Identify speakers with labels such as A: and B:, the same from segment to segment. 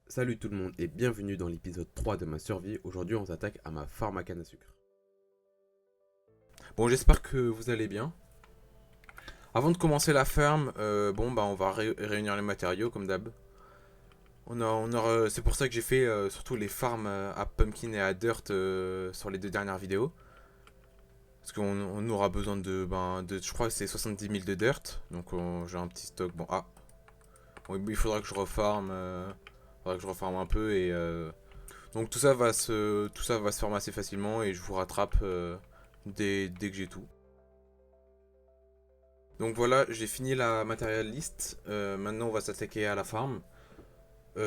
A: Salut tout le monde et bienvenue dans l'épisode 3 de ma survie. Aujourd'hui on s'attaque à ma farm à canne à sucre. Bon, j'espère que vous allez bien. Avant de commencer la ferme, on va réunir les matériaux comme d'hab. C'est pour ça que j'ai fait surtout les farms à pumpkin et à dirt sur les deux dernières vidéos. Parce qu'on aura besoin je crois que c'est 70 000 de dirt. Donc j'ai un petit stock. Bon, il faudra que je refarme. Faudra que je refarme un peu et donc tout ça va se faire assez facilement et je vous rattrape dès que j'ai tout. Donc voilà, j'ai fini la matérial list. Maintenant, on va s'attaquer à la farm.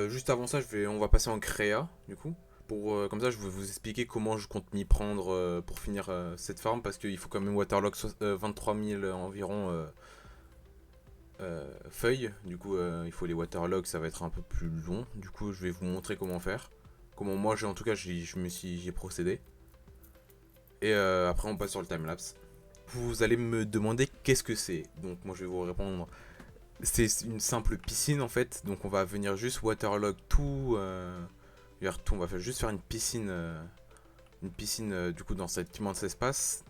A: Juste avant ça, on va passer en créa, du coup. Comme ça, je vais vous expliquer comment je compte m'y prendre pour finir cette farm. Parce qu'il faut quand même waterlog 23 000 environ feuilles. Du coup, il faut les waterlog, ça va être un peu plus long. Du coup, je vais vous montrer comment faire. Comment moi, en tout cas, j'ai procédé. Et après, on passe sur le timelapse. Vous allez me demander qu'est-ce que c'est. Donc moi je vais vous répondre. C'est une simple piscine en fait. Donc on va venir juste waterlog tout. On va juste faire une piscine du coup dans cet immense espace.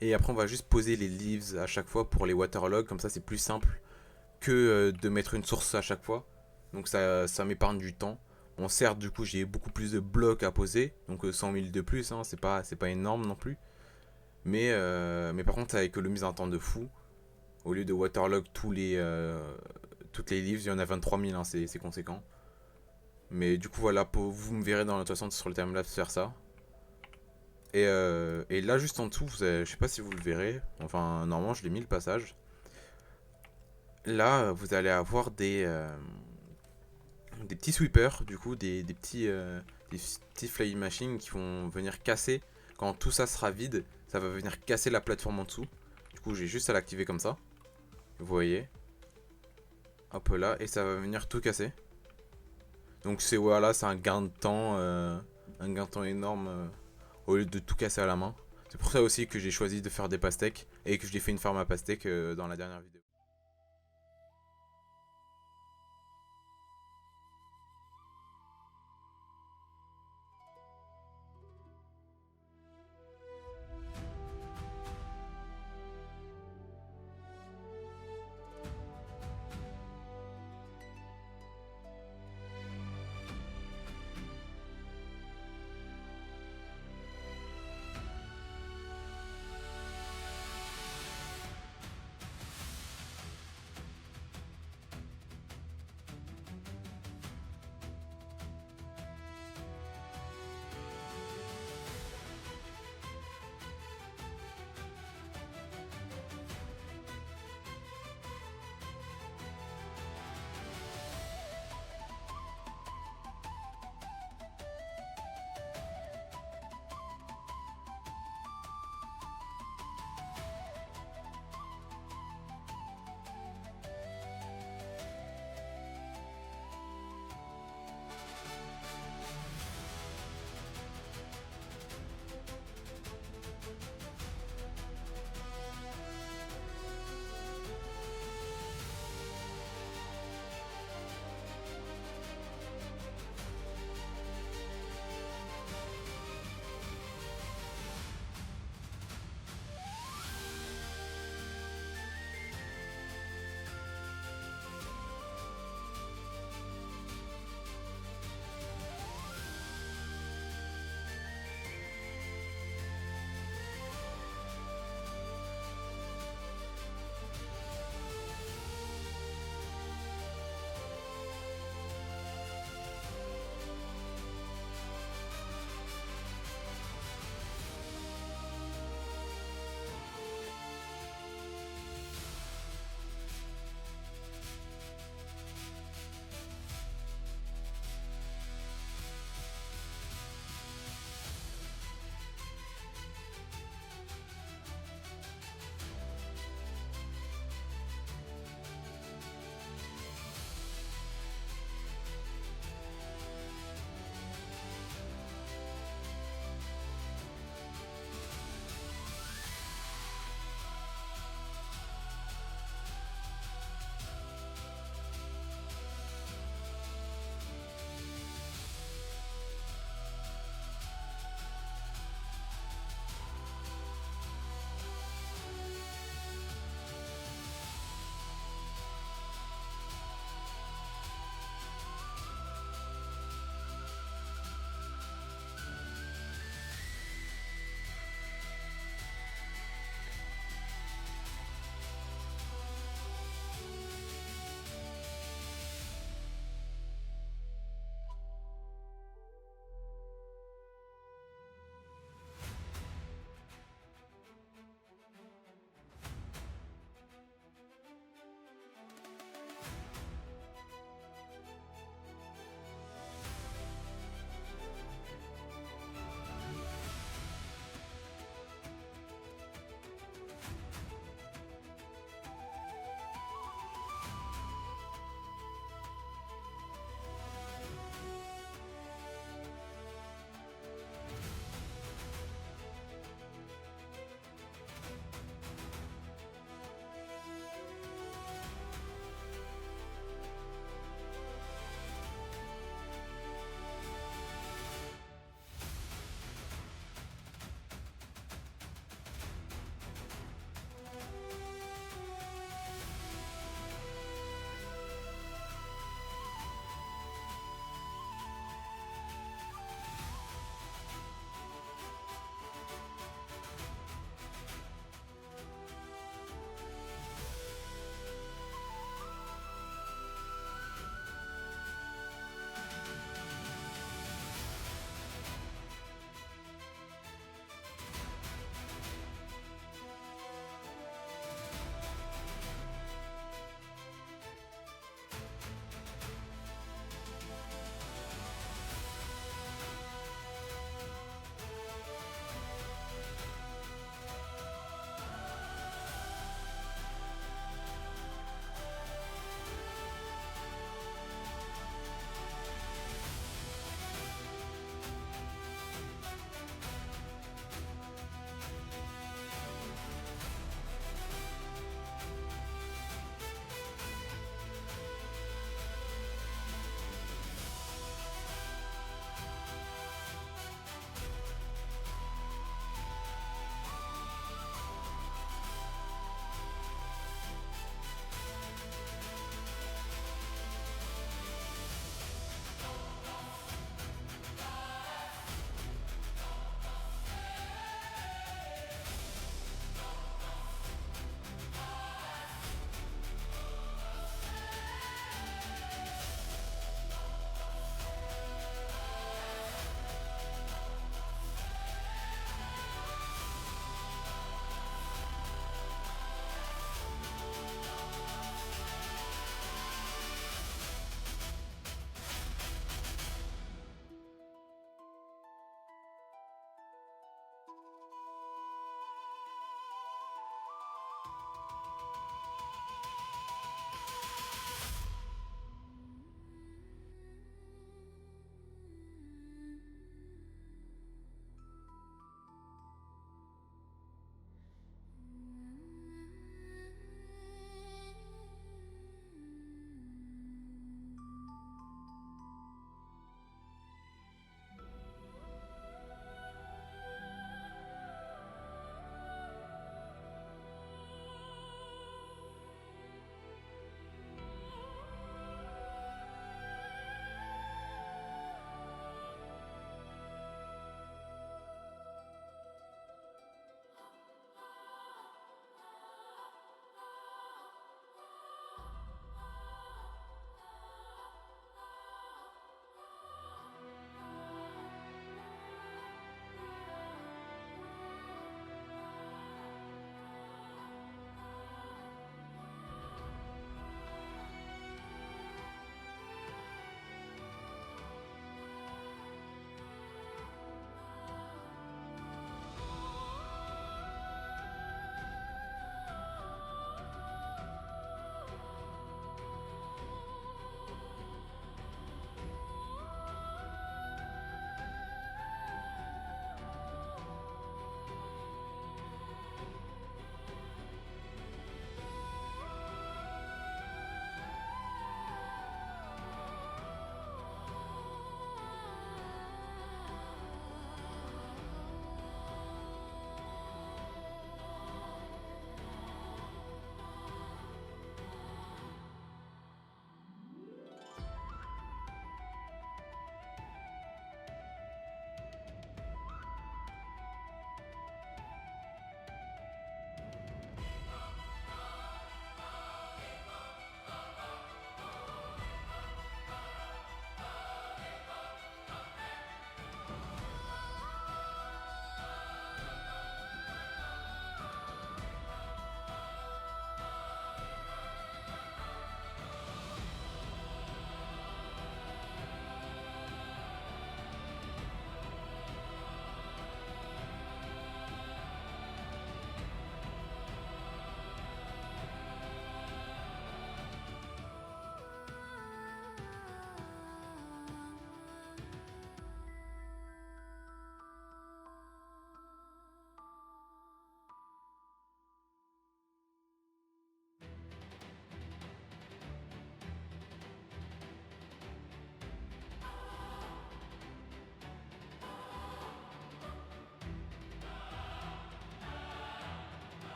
A: Et après on va juste poser les leaves à chaque fois pour les waterlog. Comme ça c'est plus simple que de mettre une source à chaque fois. Donc ça m'épargne du temps. Bon certes du coup j'ai beaucoup plus de blocs à poser. Donc 100 000 de plus. Hein, c'est pas énorme non plus. Mais par contre, ça économise un temps de fou. Au lieu de waterlog toutes les livres, il y en a 23 000, hein, c'est conséquent. Mais du coup, voilà, vous me verrez dans la toute façon sur le timelapse faire ça. Et là, juste en dessous, je sais pas si vous le verrez. Enfin, normalement, je l'ai mis le passage. Là, vous allez avoir des petits sweepers, du coup, des petits flying machines qui vont venir casser. Quand tout ça sera vide, ça va venir casser la plateforme en dessous. Du coup, j'ai juste à l'activer comme ça. Vous voyez. Hop là, et ça va venir tout casser. Donc c'est un gain de temps, un gain de temps énorme au lieu de tout casser à la main. C'est pour ça aussi que j'ai choisi de faire des pastèques et que j'ai fait une farm à pastèques dans la dernière vidéo.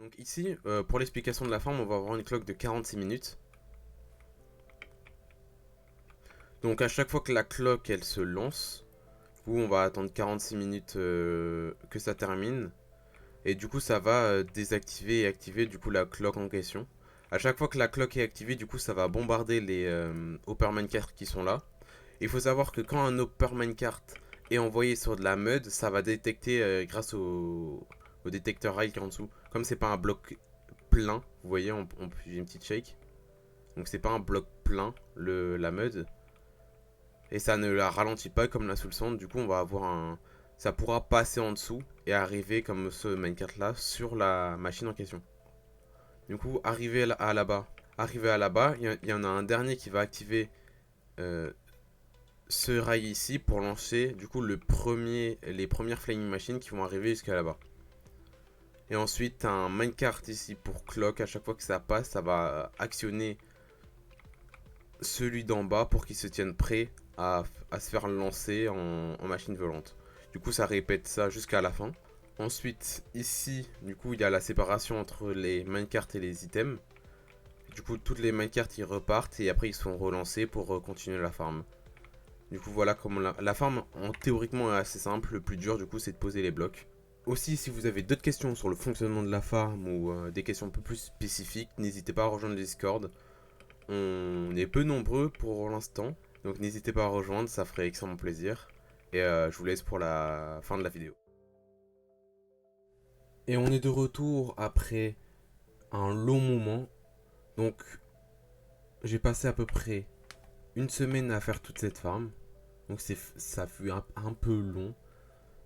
A: Donc ici, pour l'explication de la farm, on va avoir une clock de 46 minutes. Donc à chaque fois que la clock elle se lance, on va attendre 46 minutes que ça termine. Et du coup ça va désactiver et activer du coup la clock en question. À chaque fois que la clock est activée, du coup ça va bombarder les Hopper Minecart qui sont là. Il faut savoir que quand un Hopper Minecart est envoyé sur de la mud, ça va détecter grâce au détecteur rail qui est en dessous. Comme c'est pas un bloc plein, vous voyez, j'ai une petite shake. Donc c'est pas un bloc plein, la mud. Et ça ne la ralentit pas comme la Soul Sand. Du coup, on va avoir un. Ça pourra passer en dessous et arriver comme ce minecart là sur la machine en question. Du coup, arriver à là-bas, il y en a un dernier qui va activer euh, ce rail ici pour lancer du coup les premières flying machines qui vont arriver jusqu'à là-bas. Et ensuite, un minecart ici pour clock. À chaque fois que ça passe, ça va actionner celui d'en bas pour qu'il se tienne prêt à se faire lancer en machine volante. Du coup, ça répète ça jusqu'à la fin. Ensuite, ici, du coup, il y a la séparation entre les minecarts et les items. Du coup, toutes les minecarts, ils repartent et après, ils sont relancés pour continuer la farm. Du coup, voilà comment la farm, théoriquement, est assez simple. Le plus dur, du coup, c'est de poser les blocs. Aussi, si vous avez d'autres questions sur le fonctionnement de la farm ou des questions un peu plus spécifiques, n'hésitez pas à rejoindre le Discord. On est peu nombreux pour l'instant, donc n'hésitez pas à rejoindre, ça ferait extrêmement plaisir. Et je vous laisse pour la fin de la vidéo. Et on est de retour après un long moment. Donc j'ai passé à peu près une semaine à faire toute cette farm. Donc ça fut un peu long.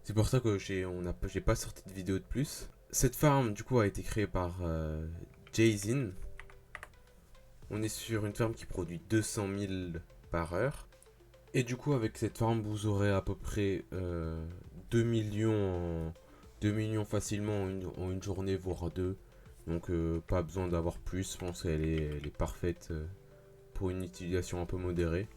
A: C'est pour ça que j'ai pas sorti de vidéo de plus. Cette farm du coup a été créée par Jayzin. On est sur une ferme qui produit 200 000 par heure. Et du coup, avec cette farm, vous aurez à peu près 2 millions, 2 millions facilement en une journée, voire deux. Donc, pas besoin d'avoir plus. Je pense qu'elle elle est parfaite pour une utilisation un peu modérée.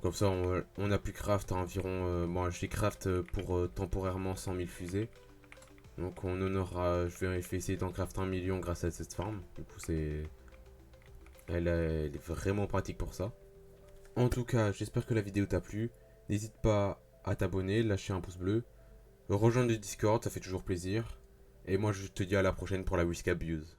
A: Comme ça, on a pu craft environ. Bon, j'ai craft pour temporairement 100 000 fusées. Donc, on en aura. Je vais essayer d'en craft 1 million grâce à cette farm. Du coup, elle est vraiment pratique pour ça. En tout cas, j'espère que la vidéo t'a plu. N'hésite pas à t'abonner, lâcher un pouce bleu, rejoindre le Discord, ça fait toujours plaisir. Et moi, je te dis à la prochaine pour la Whisk Abuse.